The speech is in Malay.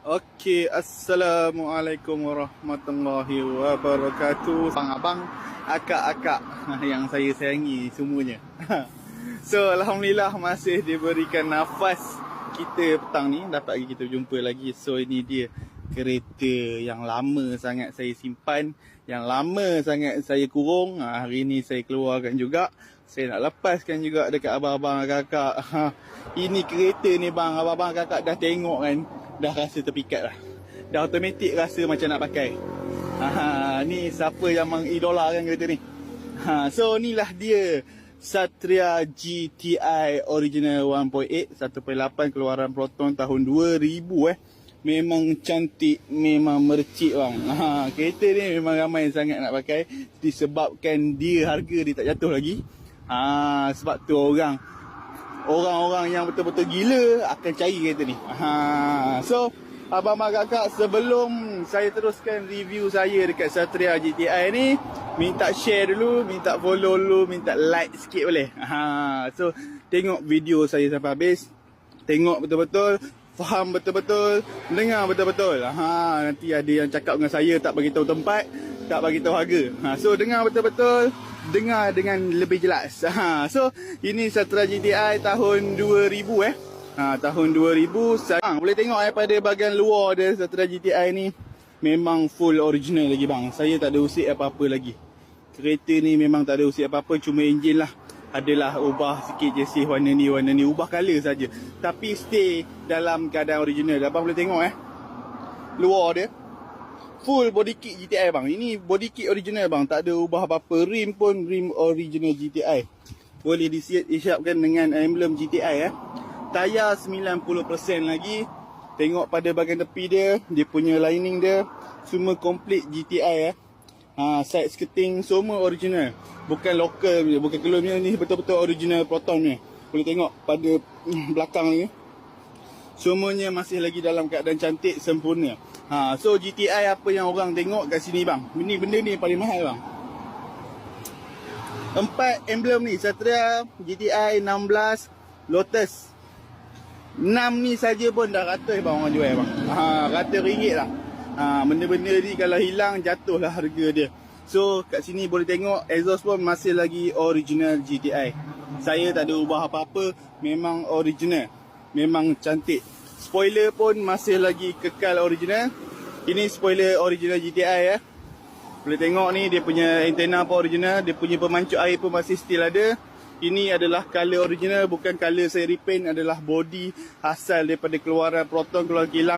Okey, Assalamualaikum warahmatullahi wabarakatuh. Abang-abang, akak-akak yang saya sayangi semuanya. So, Alhamdulillah masih diberikan nafas kita petang ni. Dapat lagi kita jumpa lagi. So, ini dia kereta yang lama sangat saya simpan, yang lama sangat saya kurung. Hari ni saya keluarkan juga. Saya nak lepaskan juga dekat abang-abang kakak. Ini kereta ni bang, abang-abang kakak dah tengok kan, dah rasa terpikat lah. Dah automatik rasa macam nak pakai. Ni siapa yang mengidolakan kereta ni. So inilah dia Satria GTI Original 1.8 1.8 keluaran Proton tahun 2000 Memang cantik, memang mercik bang. Kereta ni memang ramai sangat nak pakai disebabkan dia harga dia tak jatuh lagi. Sebab tu orang-orang yang betul-betul gila akan cari kereta ni. So abang-abang kakak, sebelum saya teruskan review saya dekat Satria GTI ni, minta share dulu, minta follow dulu, minta like sikit boleh. So tengok video saya sampai habis. Tengok betul-betul, faham betul-betul, dengar betul-betul. Nanti ada yang cakap dengan saya tak bagi tahu tempat, tak bagi tahu harga. So dengar betul-betul, dengar dengan lebih jelas. So ini Satria GTI tahun 2000 tahun 2000. Boleh tengok pada bahagian luar dia Satria GTI ni memang full original lagi bang. Saya tak ada usik apa-apa lagi. Kereta ni memang tak ada usik apa-apa, cuma enjin lah adalah ubah sikit chassis warna ni, ubah colour saja. Tapi stay dalam keadaan original. Abang boleh tengok luar dia full body kit GTI bang. Ini body kit original bang, tak ada ubah apa-apa. Rim pun rim original GTI. Boleh disiapkan dengan emblem GTI Tayar 90% lagi. Tengok pada bahagian tepi dia, dia punya lining dia semua komplit GTI side skirting semua original. Bukan lokal, bukan kelon punya ni, betul-betul original Proton ni. Boleh tengok pada belakang ni. Semuanya masih lagi dalam keadaan cantik, sempurna. So GTI apa yang orang tengok kat sini bang. Ini benda ni paling mahal bang. 4 emblem ni, Satria GTI 16 Lotus 6 ni saja pun dah ratus bang orang jual bang. Ratus ringgit lah. Benda-benda ni kalau hilang jatuh lah harga dia. So kat sini boleh tengok exhaust pun masih lagi original GTI. Saya tak ada ubah apa-apa, memang original, memang cantik. Spoiler pun masih lagi kekal original. Ini spoiler original GTI Boleh tengok ni dia punya antena pun original, dia punya pemancuk air pun masih still ada. Ini adalah color original, bukan color saya repaint, adalah body asal daripada keluaran Proton, keluaran kilang.